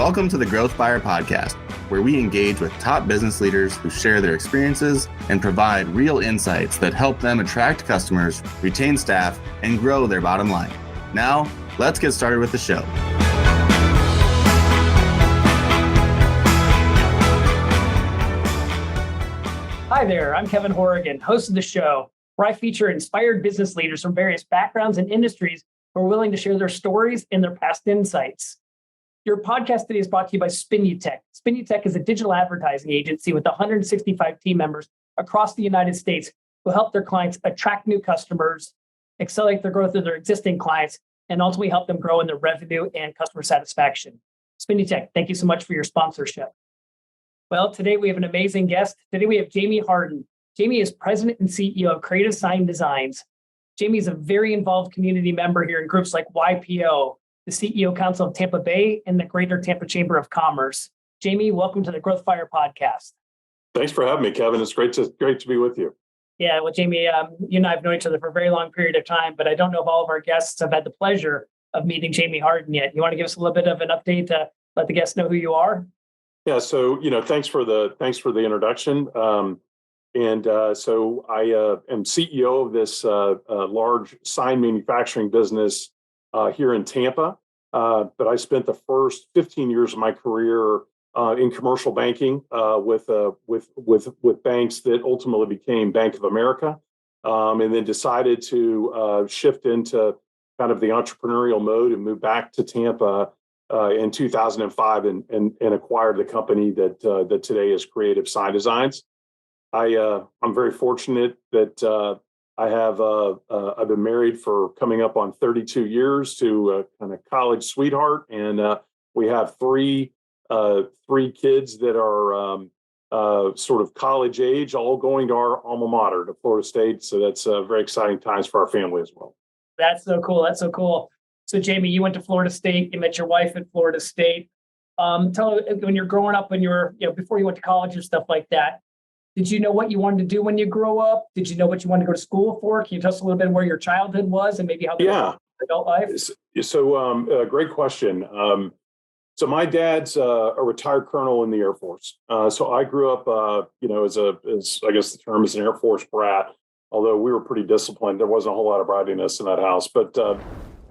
Welcome to the Growth Fire Podcast, where we engage with top business leaders who share their experiences and provide real insights that help them attract customers, retain staff, and grow their bottom line. Now, let's get started with the show. Hi there, I'm Kevin Horrigan, host of the show, where I feature inspired business leaders from various backgrounds and industries who are willing to share their stories and their past insights. Your podcast today is brought to you by Spinutech. Spinutech is a digital advertising agency with 165 team members across the United States who help their clients attract new customers, accelerate the growth of their existing clients, and ultimately help them grow in their revenue and customer satisfaction. Spinutech, thank you so much for your sponsorship. Well, today we have an amazing guest. Today we have Jamie Harden. Jamie is president and CEO of Creative Sign Designs. Jamie is a very involved community member here in groups like YPO, the CEO Council of Tampa Bay, and the Greater Tampa Chamber of Commerce. Jamie, welcome to the Growth Fire Podcast. Thanks for having me, Kevin. It's great to be with you. Yeah, well, Jamie, you and I have known each other for a very long period of time, but I don't know if all of our guests have had the pleasure of meeting Jamie Harden yet. You want to give us a little bit of an update to let the guests know who you are? Yeah, so thanks for the introduction. So I am CEO of this large sign manufacturing business here in Tampa. But I spent the first 15 years of my career in commercial banking with banks that ultimately became Bank of America, and then decided to shift into kind of the entrepreneurial mode and move back to Tampa in 2005 and acquired the company that today is Creative Sign Designs. I'm very fortunate that I've been married for coming up on 32 years to a kind of college sweetheart, and we have three kids that are sort of college age, all going to our alma mater, to Florida State. So that's very exciting times for our family as well. That's so cool. That's so cool. So Jamie, you went to Florida State. You met your wife at Florida State. Tell me, when you're growing up, when you were, before you went to college and stuff like that, did you know what you wanted to do when you grow up? Did you know what you wanted to go to school for? Can you tell us a little bit where your childhood was and maybe how adult life? So great question. So my dad's a retired colonel in the Air Force. So I grew up, as I guess the term is an Air Force brat, although we were pretty disciplined. There wasn't a whole lot of brattiness in that house. But,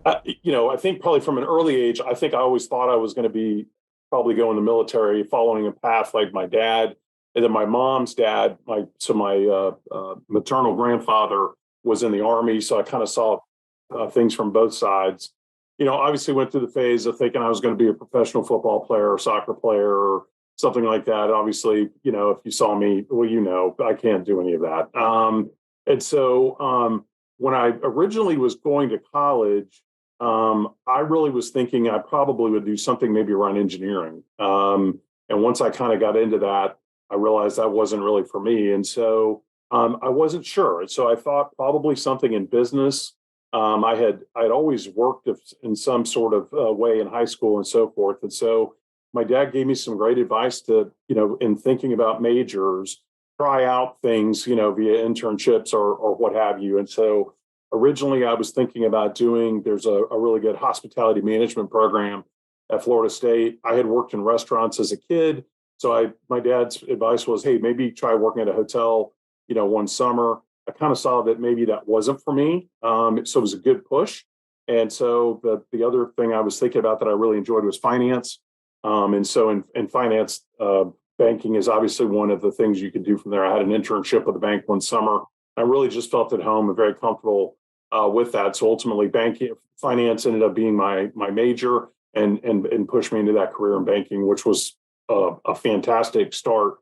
I think probably from an early age, I think I always thought I was going to be probably go in the military, following a path like my dad. And then my mom's dad, my maternal grandfather was in the Army. So I kind of saw things from both sides. Obviously went through the phase of thinking I was going to be a professional football player or soccer player or something like that. Obviously, if you saw me, well, I can't do any of that. And so when I originally was going to college, I really was thinking I probably would do something maybe around engineering. And once I kind of got into that, I realized that wasn't really for me. And so I wasn't sure. And so I thought probably something in business. I'd always worked in some sort of way in high school and so forth. And so my dad gave me some great advice to, in thinking about majors, try out things, via internships or what have you. And so originally I was thinking about there's a really good hospitality management program at Florida State. I had worked in restaurants as a kid. So my dad's advice was, hey, maybe try working at a hotel, one summer. I kind of saw that maybe that wasn't for me. So it was a good push. And so the other thing I was thinking about that I really enjoyed was finance. And so in finance, banking is obviously one of the things you can do from there. I had an internship with the bank one summer. I really just felt at home and very comfortable with that. So ultimately finance ended up being my major and pushed me into that career in banking, which was a fantastic start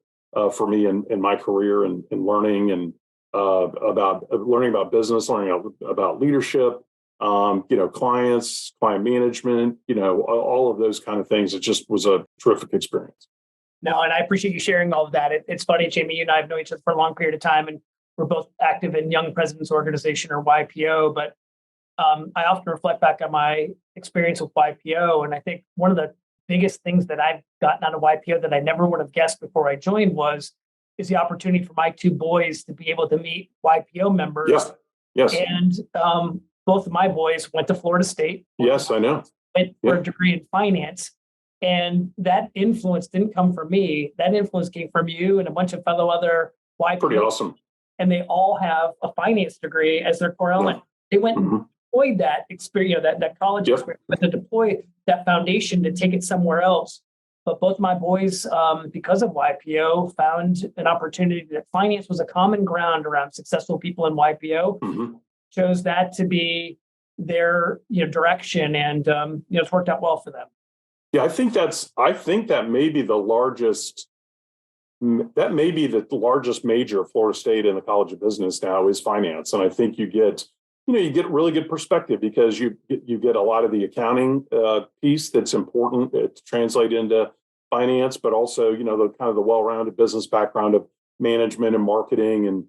for me in my career and learning about business, learning about leadership, clients, client management, all of those kind of things. It just was a terrific experience. No, and I appreciate you sharing all of that. It's funny, Jamie, you and I have known each other for a long period of time, and we're both active in Young Presidents Organization, or YPO. But I often reflect back on my experience with YPO, and I think one of the biggest things that I've gotten out of YPO that I never would have guessed before I joined is the opportunity for my two boys to be able to meet YPO members. Yes. And both of my boys went to Florida State. Yes, I know. Went for a degree in finance. And that influence didn't come from me. That influence came from you and a bunch of fellow other YPO. Pretty awesome. And they all have a finance degree as their core element. They went and deployed that experience, that college experience, but to deploy that foundation to take it somewhere else. But both my boys, because of YPO, found an opportunity that finance was a common ground around successful people in YPO, chose that to be their direction, and it's worked out well for them. Yeah, I think that may be the largest. That may be the largest major of Florida State in the College of Business now is finance, and I think you get really good perspective because you get a lot of the accounting piece that's important to translate into finance, but also the kind of the well-rounded business background of management and marketing and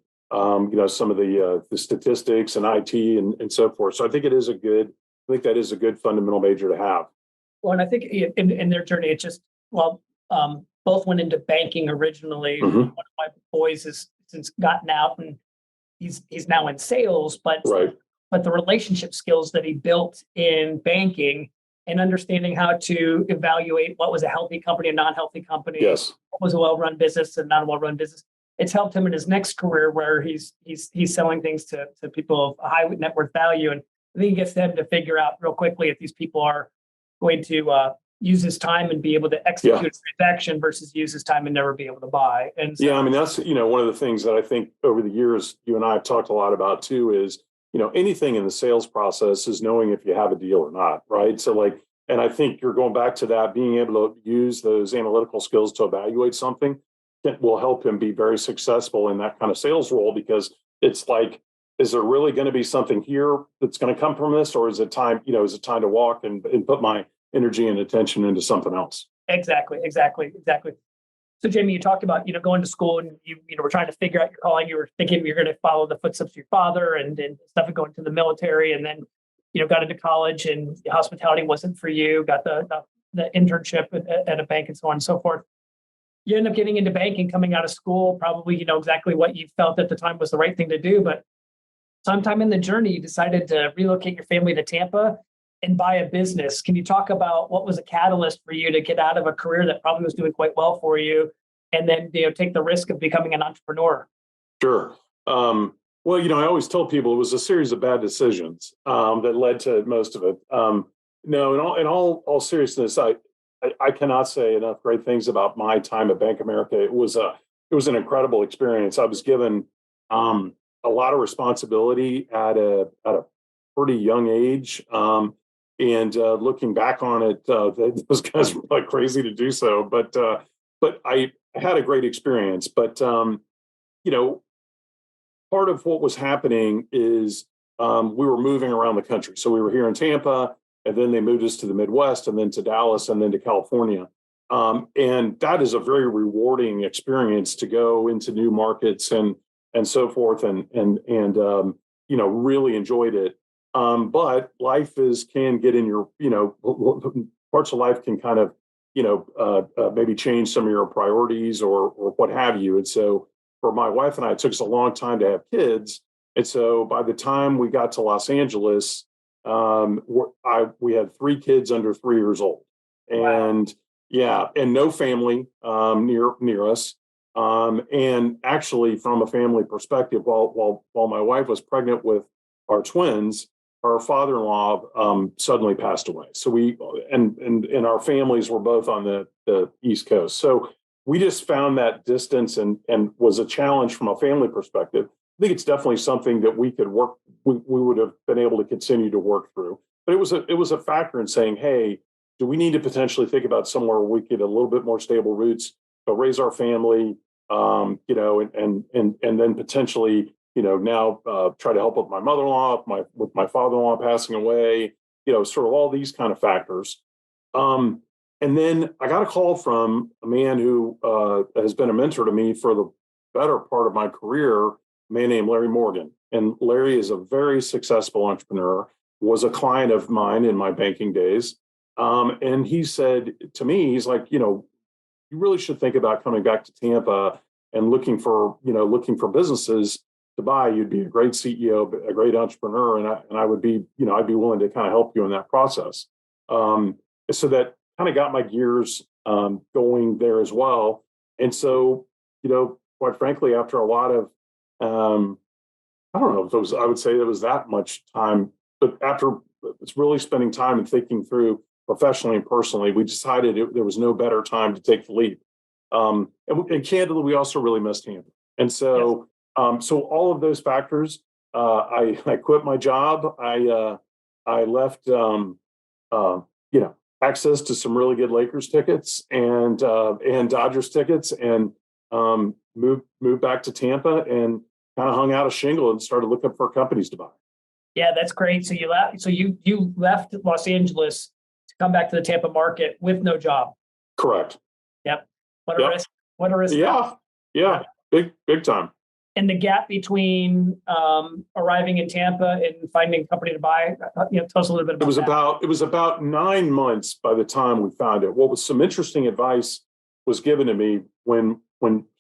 some of the statistics and IT and so forth. So I think that is a good fundamental major to have. Well, and I think in their journey, it's just both went into banking originally. One of my boys has since gotten out and he's now in sales, but the relationship skills that he built in banking and understanding how to evaluate what was a healthy company and non-healthy company, what was a well-run business and not a well-run business. It's helped him in his next career where he's selling things to people of high net worth value. And I think he gets them to figure out real quickly if these people are going to use his time and be able to execute a transaction versus use his time and never be able to buy. And so, that's one of the things that I think over the years you and I have talked a lot about too is anything in the sales process is knowing if you have a deal or not, right? So and I think you're going back to that, being able to use those analytical skills to evaluate something that will help him be very successful in that kind of sales role, because it's like, is there really going to be something here that's going to come from this, or is it time to walk and put my energy and attention into something else? Exactly. So Jamie, you talked about, going to school and you were trying to figure out your calling. You were thinking you're going to follow the footsteps of your father and stuff and going to the military, and then, got into college and hospitality wasn't for you, got the internship at a bank and so on and so forth. You end up getting into banking, coming out of school, probably, exactly what you felt at the time was the right thing to do. But sometime in the journey, you decided to relocate your family to Tampa and buy a business. Can you talk about what was a catalyst for you to get out of a career that probably was doing quite well for you and then, take the risk of becoming an entrepreneur? Sure. Well, I always tell people it was a series of bad decisions that led to most of it. No, in all seriousness, I cannot say enough great things about my time at Bank of America. It was an incredible experience. I was given a lot of responsibility at a pretty young age. And looking back on it, those guys were like crazy to do so. But I had a great experience. But part of what was happening is we were moving around the country. So we were here in Tampa, and then they moved us to the Midwest, and then to Dallas, and then to California. And that is a very rewarding experience to go into new markets and so forth, and really enjoyed it. But life can get in your, parts of life can kind of, maybe change some of your priorities or what have you. And so for my wife and I, it took us a long time to have kids. And so by the time we got to Los Angeles, we had 3 kids under 3 years old, and and no family near us. And actually, from a family perspective, while my wife was pregnant with our twins, our father-in-law suddenly passed away. So we and our families were both on the East Coast. So we just found that distance and was a challenge from a family perspective. I think it's definitely something that we could work. We would have been able to continue to work through. But it was a factor in saying, hey, do we need to potentially think about somewhere where we get a little bit more stable roots, to raise our family, and then potentially, now try to help with my mother-in-law, with my father-in-law passing away, sort of all these kind of factors. And then I got a call from a man who has been a mentor to me for the better part of my career, a man named Larry Morgan. And Larry is a very successful entrepreneur, was a client of mine in my banking days. And he said to me, he's like, you really should think about coming back to Tampa and looking for businesses to buy. You'd be a great CEO, a great entrepreneur, and I would be, I'd be willing to kind of help you in that process. So that kind of got my gears going there as well. And so, quite frankly, after a lot of, I don't know if it was, I would say there was that much time, but after it's really spending time and thinking through professionally and personally, we decided there was no better time to take the leap. And candidly, we also really missed Tampa. And so, so all of those factors, I quit my job. I left, access to some really good Lakers tickets and Dodgers tickets, and moved back to Tampa and kind of hung out a shingle and started looking for companies to buy. Yeah, that's great. So you left. So you left Los Angeles to come back to the Tampa market with no job. Correct. Yep. What a risk. What a risk. Yeah. Big time. And the gap between arriving in Tampa and finding a company to buy, tell us a little bit about that. It was about 9 months by the time we found it. What was some interesting advice was given to me when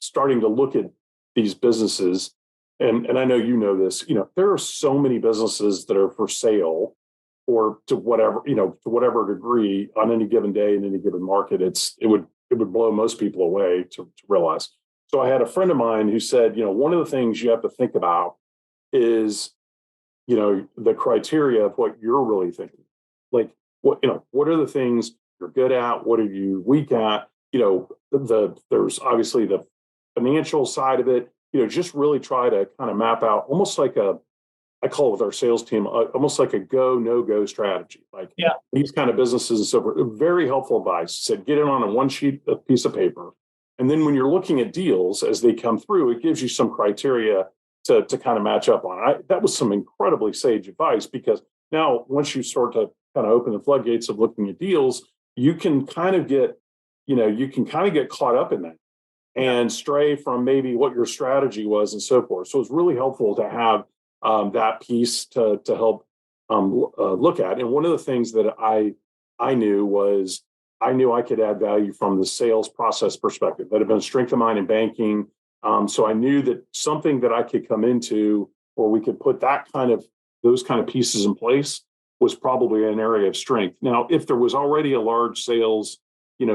starting to look at these businesses, and I know you know this, there are so many businesses that are for sale or to whatever degree on any given day in any given market. It would blow most people away to realize. So I had a friend of mine who said, one of the things you have to think about is, the criteria of what you're really thinking. Like what are the things you're good at? What are you weak at? There's obviously the financial side of it, just really try to kind of map out almost like I call it with our sales team, almost like a go, no go strategy. Like these kind of businesses and so forth. Very helpful advice. Said, get it on a piece of paper. And then when you're looking at deals as they come through, it gives you some criteria to kind of match up on. That was some incredibly sage advice, because now once you start to kind of open the floodgates of looking at deals, you can kind of get caught up in that and stray from maybe what your strategy was and so forth. So it's really helpful to have that piece to help look at. And one of the things that I knew I could add value from the sales process perspective. That had been a strength of mine in banking. So I knew that something that I could come into where we could put those kind of pieces in place was probably an area of strength. Now, if there was already a large sales,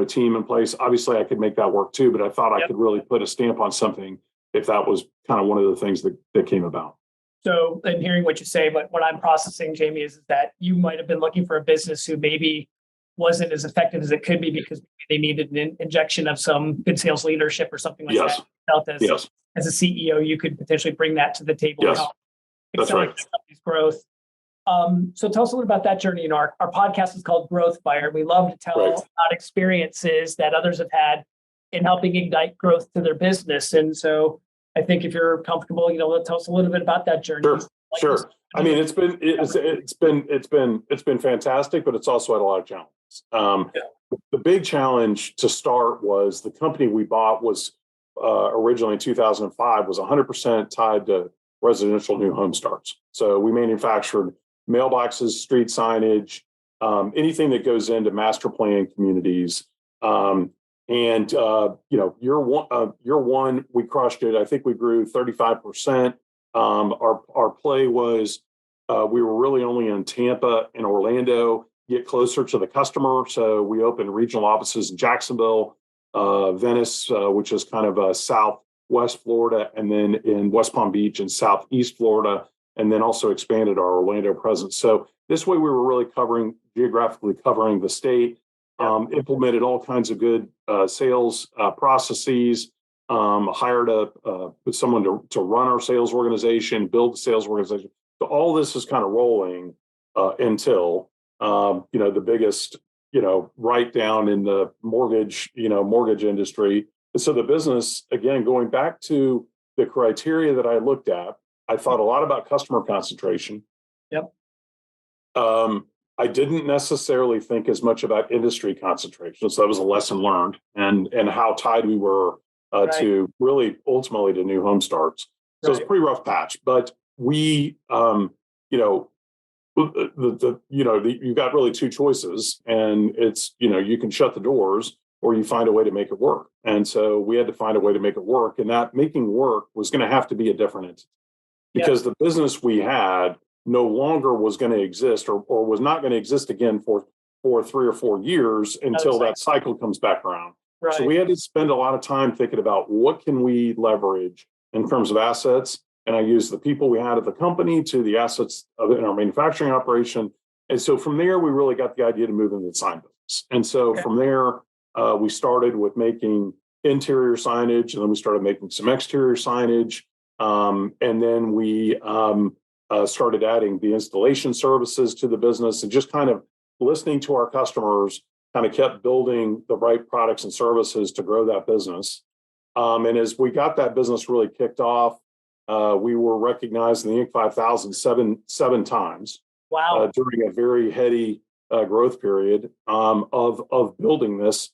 team in place, obviously I could make that work too, but I thought I could really put a stamp on something if that was kind of one of the things that came about. So, and hearing what you say, but what I'm processing, Jamie, is that you might have been looking for a business who maybe wasn't as effective as it could be because they needed an injection of some good sales leadership or something like that. Felt as a CEO, you could potentially bring that to the table and help accelerate the company's growth. So tell us a little about that journey. Our podcast is called Growth Fire. We love to tell about experiences that others have had in helping ignite growth to their business. And so I think if you're comfortable, tell us a little bit about that journey. Sure. I mean, it's been fantastic, but it's also had a lot of challenges. The big challenge to start was the company we bought was originally in 2005 was 100% tied to residential new home starts. So we manufactured mailboxes, street signage, anything that goes into master plan communities. Year one, we crushed it. I think we grew 35%. Our play was we were really only in Tampa and Orlando, get closer to the customer. So we opened regional offices in Jacksonville, Venice, which is kind of southwest Florida, and then in West Palm Beach and southeast Florida, and then also expanded our Orlando presence. So this way we were really geographically covering the state, implemented all kinds of good sales processes, hired someone to run our sales organization, build the sales organization. So all this is kind of rolling until the biggest write down in the mortgage industry. And so the business, again, going back to the criteria that I looked at, I thought a lot about customer concentration. I didn't necessarily think as much about industry concentration. So that was a lesson learned, and how tied we were to really ultimately to new home starts. So it's a pretty rough patch, but we, you've got really two choices, and it's, you can shut the doors or you find a way to make it work. And so we had to find a way to make it work, and that making work was going to have to be a different entity, because the business we had no longer was going to exist or was not going to exist again for for 3 or 4 years until that cycle comes back around. Right. So we had to spend a lot of time thinking about what can we leverage in terms of assets. And I used the people we had at the company to the assets in our manufacturing operation. And so from there, we really got the idea to move into the sign business. And so from there, we started with making interior signage, and then we started making some exterior signage. And then we started adding the installation services to the business, and just kind of listening to our customers, kind of kept building the right products and services to grow that business. And as we got that business really kicked off, we were recognized in the Inc. 5000 seven times. Wow. During a very heady growth period of building this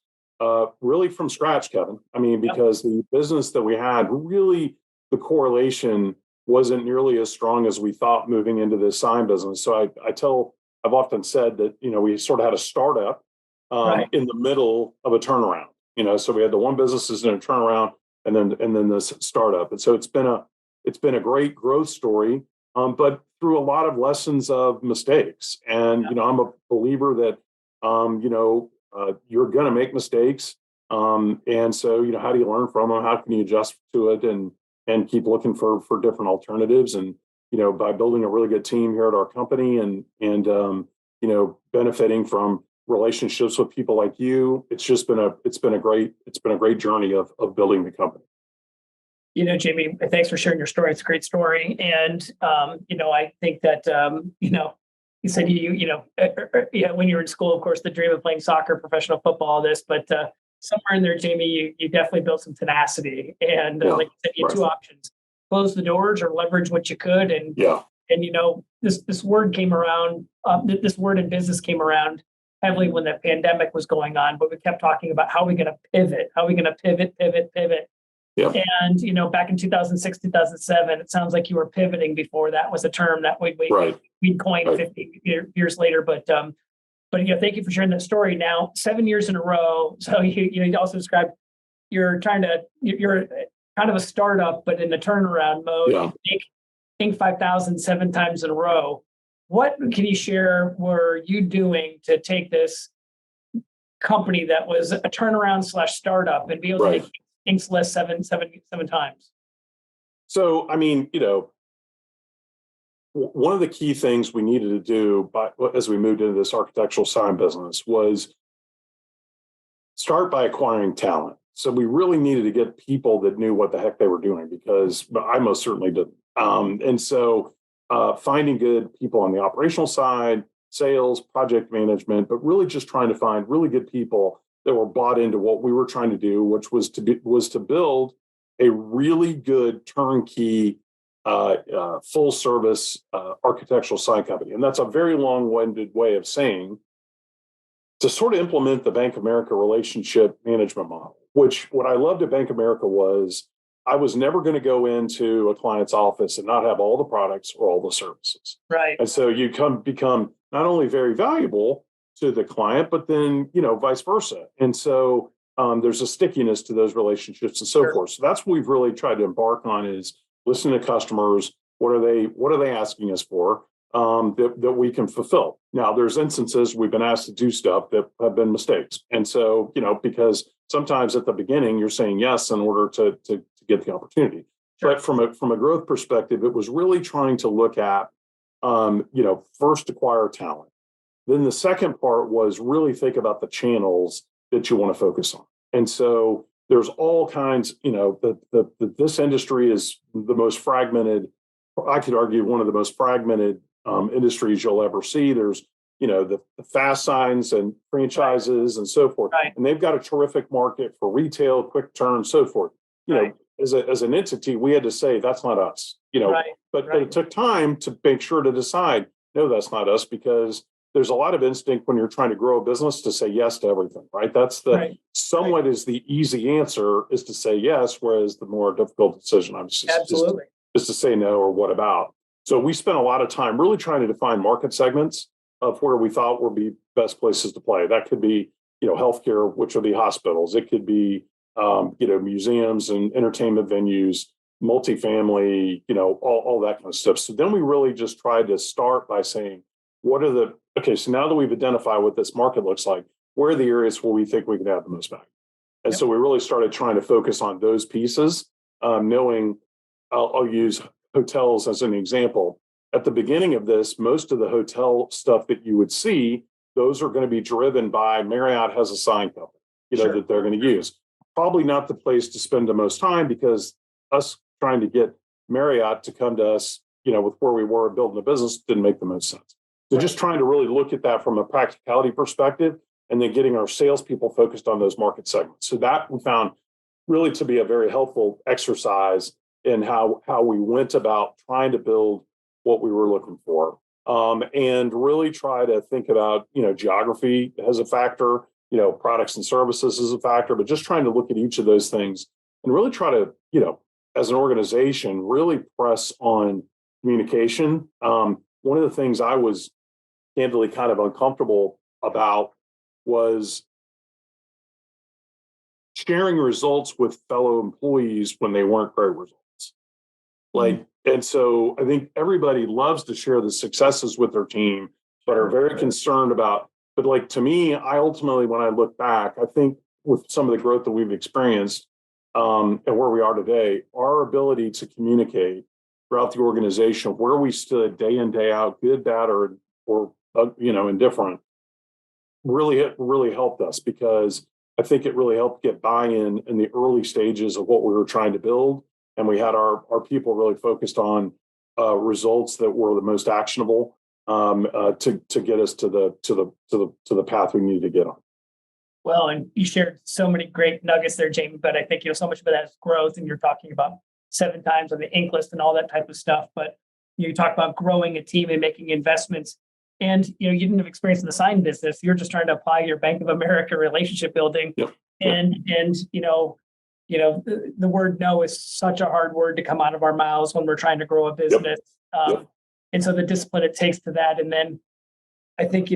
really from scratch, Kevin. I mean, because the business that we had, really the correlation wasn't nearly as strong as we thought moving into this sign business. So I've often said that, we sort of had a startup in the middle of a turnaround. So we had the one business is in a turnaround, and then this startup. And so it's been a great growth story, but through a lot of lessons of mistakes. And I'm a believer that you're going to make mistakes, and so how do you learn from them? How can you adjust to it and keep looking for different alternatives? And by building a really good team here at our company, and benefiting from relationships with people like you, it's been a great journey of building the company. Jamie, thanks for sharing your story. It's a great story. And, I think that, you said when you were in school, of course, the dream of playing soccer, professional football, all this, but somewhere in there, Jamie, you definitely built some tenacity. And like you said, you had two options: close the doors or leverage what you could. And this word came around, this word in business came around heavily when the pandemic was going on, but we kept talking about how are we going to pivot? How are we going to pivot? Yeah. And, back in 2006, 2007, it sounds like you were pivoting before that was a term that we'd coined 50 years later. But thank you for sharing that story. Now, 7 years in a row. So you also described you're kind of a startup, but in the turnaround mode. Yeah. You make Inc. 5000 7 times in a row. What can you share were you doing to take this company that was a turnaround / startup and be able to make Inc.'s list seven times? So, I mean, one of the key things we needed to do as we moved into this architectural sign business was start by acquiring talent. So we really needed to get people that knew what the heck they were doing, because I most certainly didn't. And so finding good people on the operational side, sales, project management, but really just trying to find really good people that were bought into what we were trying to do, which was to build a really good turnkey, full service architectural sign company. And that's a very long-winded way of saying to sort of implement the Bank of America relationship management model, which what I loved at Bank of America was I was never going to go into a client's office and not have all the products or all the services. Right. And so you become not only very valuable to the client, but then, vice versa. And so there's a stickiness to those relationships and so forth. So that's what we've really tried to embark on, is listen to customers. What are they asking us for that we can fulfill? Now, there's instances we've been asked to do stuff that have been mistakes. And so, because sometimes at the beginning you're saying yes in order to get the opportunity. Sure. But from a growth perspective, it was really trying to look at, first acquire talent. Then the second part was really think about the channels that you want to focus on. And so there's all kinds, this industry is the most fragmented, I could argue one of the most fragmented industries you'll ever see. There's, the fast signs and franchises and so forth. Right. And they've got a terrific market for retail, quick turn, so forth. As an entity, we had to say, that's not us, but it took time to make sure to decide, no, that's not us, because there's a lot of instinct when you're trying to grow a business to say yes to everything, right? That's somewhat is the easy answer, is to say yes, whereas the more difficult decision obviously is to say no, or what about. So we spent a lot of time really trying to define market segments of where we thought would be best places to play. That could be, healthcare, which would be hospitals. It could be, museums and entertainment venues, multifamily, all that kind of stuff. So then we really just tried to start by saying, so now that we've identified what this market looks like, where are the areas where we think we can add the most value? And so we really started trying to focus on those pieces, knowing I'll use hotels as an example. At the beginning of this, most of the hotel stuff that you would see, those are going to be driven by Marriott has a sign company, that they're going to use. Probably not the place to spend the most time, because us trying to get Marriott to come to us, with where we were building the business didn't make the most sense. So just trying to really look at that from a practicality perspective, and then getting our salespeople focused on those market segments. So that we found really to be a very helpful exercise in how we went about trying to build what we were looking for. And really try to think about, geography as a factor, products and services as a factor, but just trying to look at each of those things and really try to, as an organization, really press on communication. One of the things I was candidly kind of uncomfortable about was sharing results with fellow employees when they weren't great results. And so I think everybody loves to share the successes with their team, but are very concerned about, but to me, I ultimately, when I look back, I think with some of the growth that we've experienced and where we are today, our ability to communicate throughout the organization, where we stood day in, day out, good, bad, or indifferent, really helped us, because I think it really helped get buy-in in the early stages of what we were trying to build. And we had our people really focused on results that were the most actionable to get us to the path we needed to get on. Well, and you shared so many great nuggets there, Jamie, but I think, so much of that is growth, and you're talking about 7 times on the Inc. list and all that type of stuff. But you talk about growing a team and making investments. And you didn't have experience in the sign business. You're just trying to apply your Bank of America relationship building. And the word no is such a hard word to come out of our mouths when we're trying to grow a business. And so the discipline it takes to that. And then I think,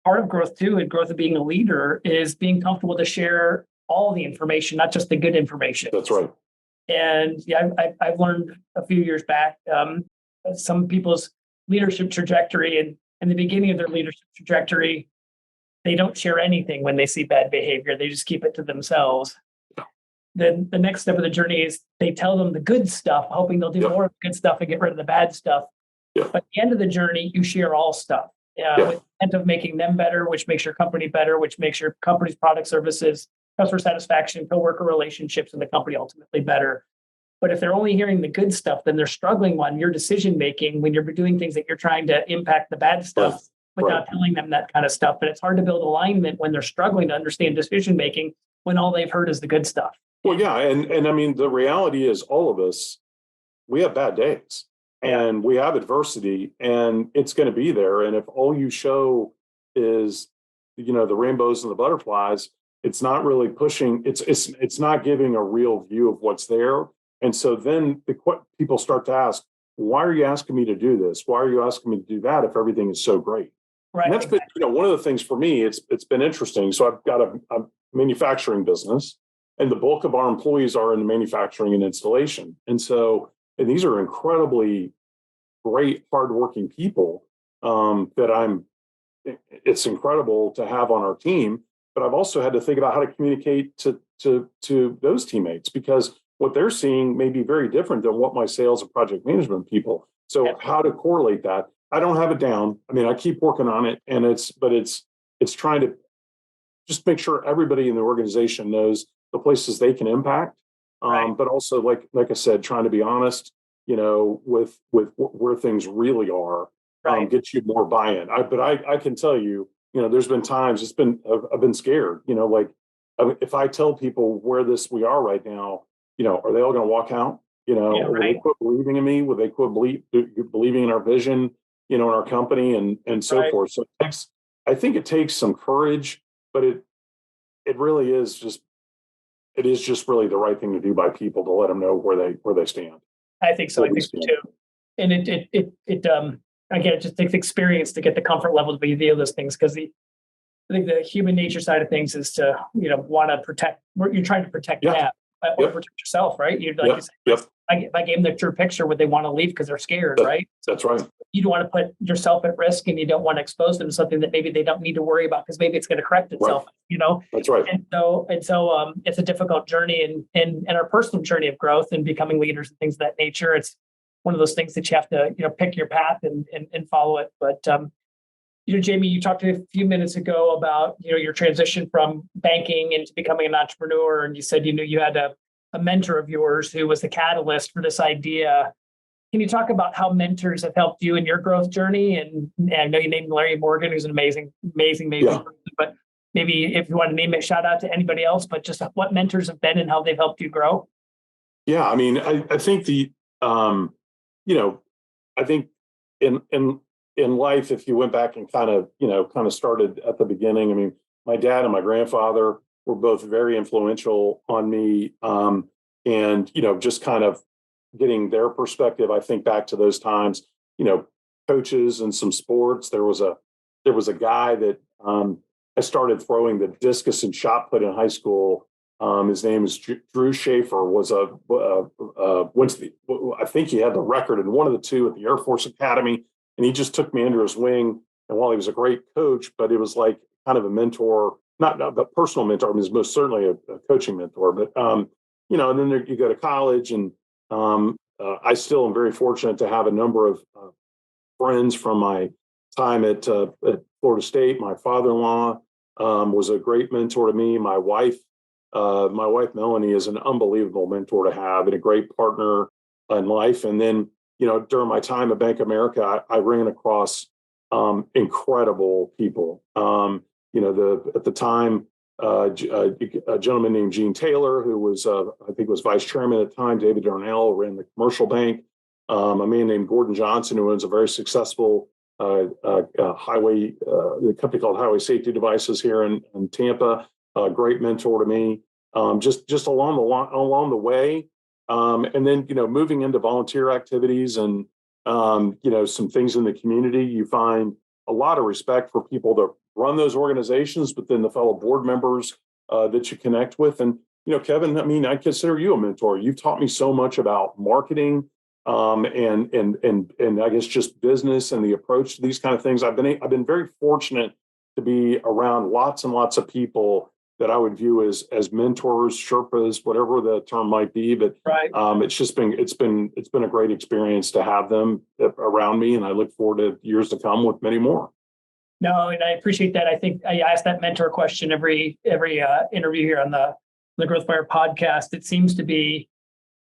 part of growth too, and growth of being a leader, is being comfortable to share all the information, not just the good information. That's right. And I've learned a few years back, some people's leadership trajectory, and in the beginning of their leadership trajectory, they don't share anything when they see bad behavior. They just keep it to themselves. Then the next step of the journey is they tell them the good stuff, hoping they'll do more of the good stuff and get rid of the bad stuff. But at the end of the journey, you share all stuff with the intent of making them better, which makes your company better, which makes your company's product, services, customer satisfaction, coworker relationships, and the company ultimately better. But if they're only hearing the good stuff, then they're struggling on your decision making when you're doing things that you're trying to impact the bad stuff without telling them that kind of stuff. But it's hard to build alignment when they're struggling to understand decision making when all they've heard is the good stuff. Well, yeah. And I mean, the reality is all of us, we have bad days and we have adversity, and it's going to be there. And if all you show is, the rainbows and the butterflies, it's not really pushing, it's not giving a real view of what's there. And so then people start to ask, why are you asking me to do this? Why are you asking me to do that if everything is so great? Right. And that's been, one of the things for me, it's been interesting. So I've got a manufacturing business, and the bulk of our employees are in the manufacturing and installation. And these are incredibly great, hardworking people it's incredible to have on our team. But I've also had to think about how to communicate to those teammates, because what they're seeing may be very different than what my sales and project management people. So how to correlate that? I don't have it down. I mean, I keep working on it, and it's trying to just make sure everybody in the organization knows the places they can impact. But also, like I said, trying to be honest, with where things really are, get you more buy-in. But I can tell you, there's been times I've been scared, if I tell people where we are right now, are they all going to walk out? Will they quit believing in me? Will they quit believing in our vision, in our company and so forth? So I think it takes some courage, but it really is just really the right thing to do by people, to let them know where they stand. I think so. I think so too. And it just takes experience to get the comfort level to be deal those things, because I think the human nature side of things is to want to protect. You're trying to protect that or protect yourself, right? You if I gave them the true picture, would they want to leave because they're scared, right? That's right. You don't want to put yourself at risk, and you don't want to expose them to something that maybe they don't need to worry about because maybe it's going to correct itself, That's right. And so it's a difficult journey and our personal journey of growth and becoming leaders and things of that nature. It's one of those things that you have to, pick your path and follow it. But, Jamie, you talked a few minutes ago about, your transition from banking into becoming an entrepreneur. And you said, you had a mentor of yours who was the catalyst for this idea. Can you talk about how mentors have helped you in your growth journey? And I know you named Larry Morgan, who's an amazing person, but maybe if you want to name it, shout out to anybody else, but just what mentors have been and how they've helped you grow. Yeah. I mean, I think I think in life, if you went back and kind of started at the beginning, I mean, my dad and my grandfather were both very influential on me. And, just kind of getting their perspective, I think back to those times, coaches and some sports. There was a guy that I started throwing the discus and shot put in high school. His name is Drew Schaefer. I think he had the record in one of the two at the Air Force Academy, and he just took me under his wing. And while he was a great coach, but it was like kind of a mentor, not a personal mentor. I mean, he's most certainly a coaching mentor. But and then you go to college, and I still am very fortunate to have a number of friends from my time at Florida State. My father-in-law was a great mentor to me. My wife Melanie is an unbelievable mentor to have and a great partner in life. And then, during my time at Bank of America, I ran across incredible people. At the time, a gentleman named Gene Taylor, who was, I think was vice chairman at the time. David Darnell ran the commercial bank. A man named Gordon Johnson, who owns a very successful highway, the company called Highway Safety Devices here in Tampa. A great mentor to me, just along the way. And then, moving into volunteer activities and, some things in the community, you find a lot of respect for people that run those organizations, but then the fellow board members that you connect with. And, Kevin, I mean, I consider you a mentor. You've taught me so much about marketing and I guess just business and the approach to these kind of things. I've been very fortunate to be around lots and lots of people that I would view as mentors, Sherpas, whatever the term might be. But right. It's been a great experience to have them around me, and I look forward to years to come with many more. No, and I appreciate that. I think I ask that mentor question every interview here on the Growth Fire podcast. It seems to be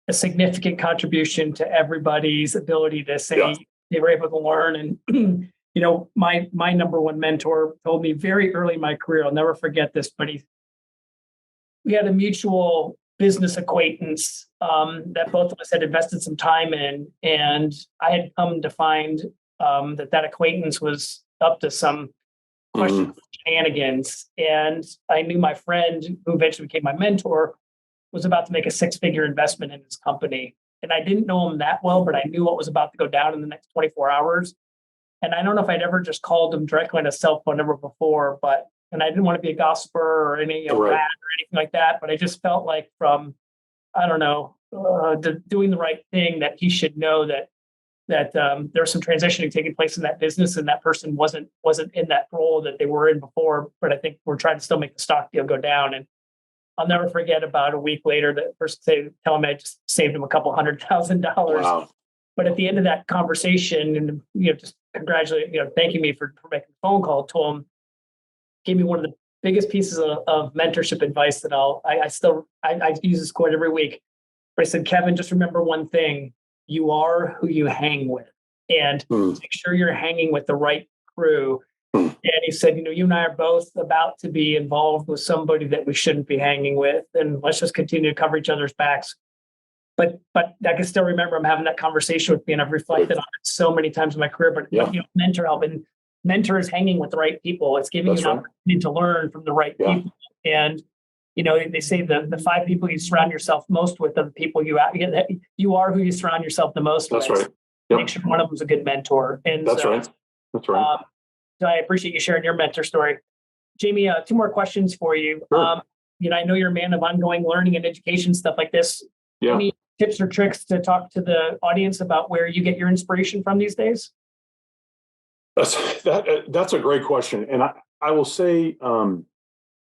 a significant contribution to everybody's ability to say they were able to learn. And my number one mentor told me very early in my career, I'll never forget this, but we had a mutual business acquaintance that both of us had invested some time in. And I had come to find that acquaintance was up to some questionable shenanigans. And I knew my friend, who eventually became my mentor, was about to make a 6-figure investment in his company. And I didn't know him that well, but I knew what was about to go down in the next 24 hours. And I don't know if I'd ever just called him directly on a cell phone number before, and I didn't want to be a gossiper or any bad or anything like that. But I just felt like from, doing the right thing, that he should know that there was some transitioning taking place in that business, and that person wasn't in that role that they were in before. But I think we're trying to still make the stock deal go down. And I'll never forget, about a week later, that person tell him I just saved him a couple $100,000. Wow. But at the end of that conversation, and just congratulate, thanking me for making the phone call, told him, gave me one of the biggest pieces of mentorship advice that I use this quote every week. But I said, Kevin, just remember one thing: you are who you hang with, and make sure you're hanging with the right crew. And he said, you and I are both about to be involved with somebody that we shouldn't be hanging with, and let's just continue to cover each other's backs. But I can still remember him having that conversation with me, and I've reflected on it so many times in my career. But mentor help, and mentor is hanging with the right people. It's giving you an opportunity to learn from the right people. And they say the 5 people you surround yourself most with are the people you are who you surround yourself the most with. That's right. Yep. Make sure one of them is a good mentor. And That's right. So I appreciate you sharing your mentor story. Jamie, 2 more questions for you. Sure. I know you're a man of ongoing learning and education, stuff like this. Yeah. Any tips or tricks to talk to the audience about where you get your inspiration from these days? That's a great question. And I will say, one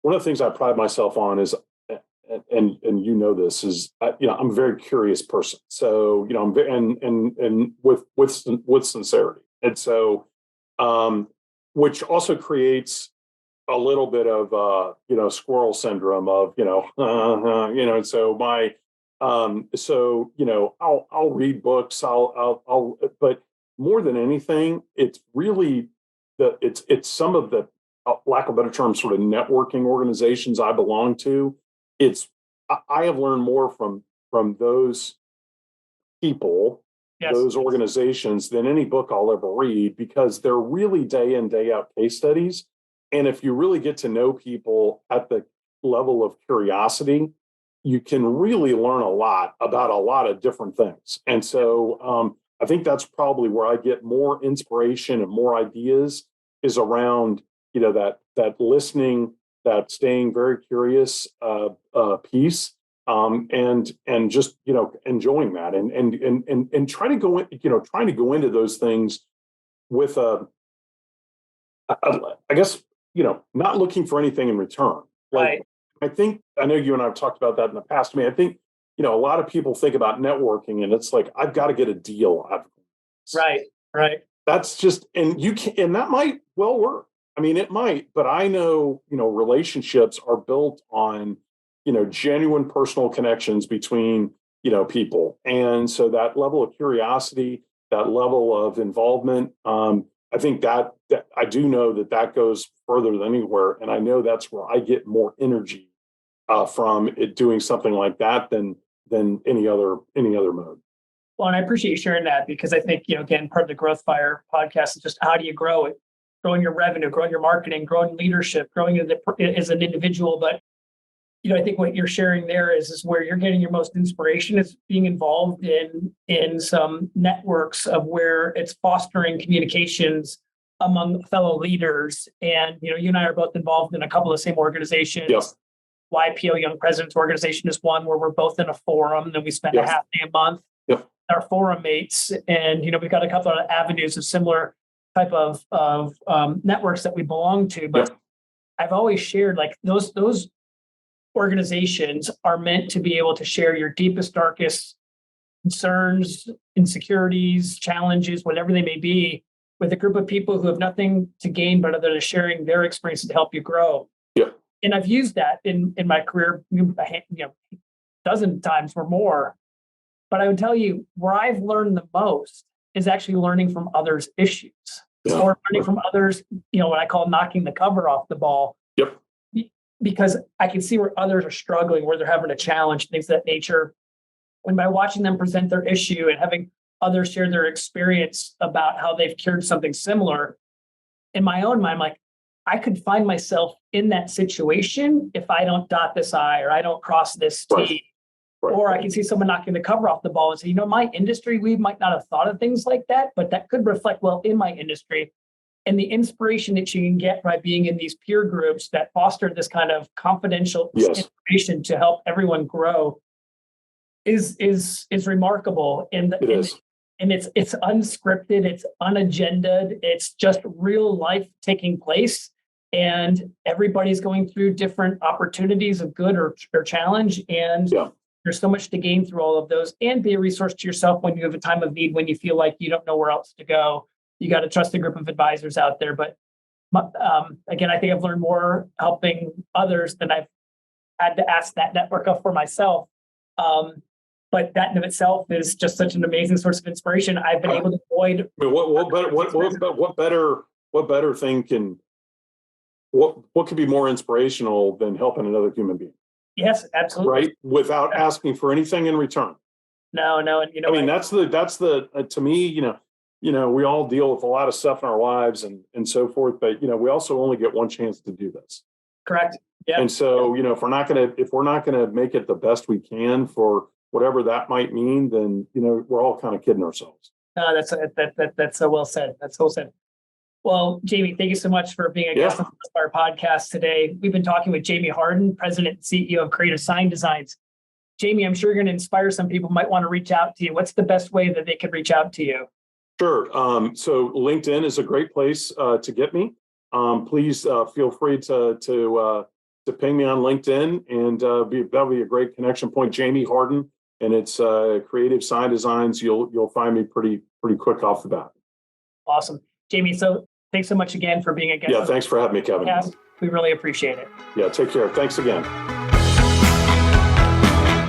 of the things I pride myself on is, and you know this, is I'm a very curious person. So I'm and with sincerity, and so which also creates a little bit of squirrel syndrome of and so my I'll read books, but more than anything, it's really it's some of the lack of a better term, sort of networking organizations I belong to. I have learned more from those people, Yes. those organizations, than any book I'll ever read, because they're really day in, day out case studies. And if you really get to know people at the level of curiosity, you can really learn a lot about a lot of different things. And so I think that's probably where I get more inspiration and more ideas, is around that listening, that staying very curious piece, and just enjoying that, and trying to go into those things with I guess not looking for anything in return. Right. I know you and I have talked about that in the past. I think a lot of people think about networking, and it's like, I've got to get a deal out of it. Right. That's just, and that might well work. I mean, it might, but I know, relationships are built on, genuine personal connections between, people. And so that level of curiosity, that level of involvement, I think that I do know that goes further than anywhere. And I know that's where I get more energy from it, doing something like that than any other mode. Well, and I appreciate you sharing that, because I think, again, part of the Growth Fire podcast is just, how do you grow it? Growing your revenue, growing your marketing, growing leadership, growing as an individual. But, I think what you're sharing there is where you're getting your most inspiration, is being involved in some networks of where it's fostering communications among fellow leaders. And, you and I are both involved in a couple of the same organizations. Yes. YPO Young Presidents Organization is one, where we're both in a forum, and then we spend a half day a month. Yep. Our forum mates, and we've got a couple of avenues of similar type of networks that we belong to. But Yep. I've always shared, like, those organizations are meant to be able to share your deepest, darkest concerns, insecurities, challenges, whatever they may be, with a group of people who have nothing to gain but other than sharing their experiences to help you grow. Yeah. And I've used that in my career, dozen times or more. But I would tell you, where I've learned the most is actually learning from others' issues, or learning from others, what I call knocking the cover off the ball. Yep. Because I can see where others are struggling, where they're having a challenge, things of that nature. And by watching them present their issue and having others share their experience about how they've cured something similar, in my own mind, I'm like, I could find myself in that situation if I don't dot this I, or I don't cross this T. Right. Right. Or I can see someone knocking the cover off the ball and say, my industry, we might not have thought of things like that, but that could reflect well in my industry. And the inspiration that you can get by being in these peer groups that foster this kind of confidential information to help everyone grow is remarkable. And it's unscripted, it's unagendaed, it's just real life taking place. And everybody's going through different opportunities of good or challenge. And there's so much to gain through all of those, and be a resource to yourself when you have a time of need, when you feel like you don't know where else to go. You got to trust a group of advisors out there. But again, I think I've learned more helping others than I've had to ask that network of for myself. But that in of itself is just such an amazing source of inspiration. I've been able to avoid. I mean, what better thing what could be more inspirational than helping another human being? Yes, absolutely. Right, without asking for anything in return. No, and I mean, that's the to me, we all deal with a lot of stuff in our lives and so forth, but we also only get one chance to do this. Correct. Yeah. And so, if we're not gonna make it the best we can for whatever that might mean, then we're all kind of kidding ourselves. No, that's so well said. That's so well said. Well, Jamie, thank you so much for being a guest on our podcast today. We've been talking with Jamie Harden, President and CEO of Creative Sign Designs. Jamie, I'm sure you're going to inspire some people who might want to reach out to you. What's the best way that they could reach out to you? Sure. So LinkedIn is a great place to get me. Please feel free to ping me on LinkedIn, and that'll be a great connection point. Jamie Harden, and it's Creative Sign Designs. You'll find me pretty quick off the bat. Awesome, Jamie. So thanks so much again for being a guest. Yeah, thanks for having me, Kevin. We really appreciate it. Yeah, take care. Thanks again.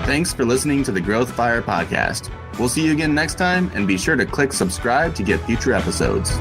Thanks for listening to the Growth Fire podcast. We'll see you again next time, and be sure to click subscribe to get future episodes.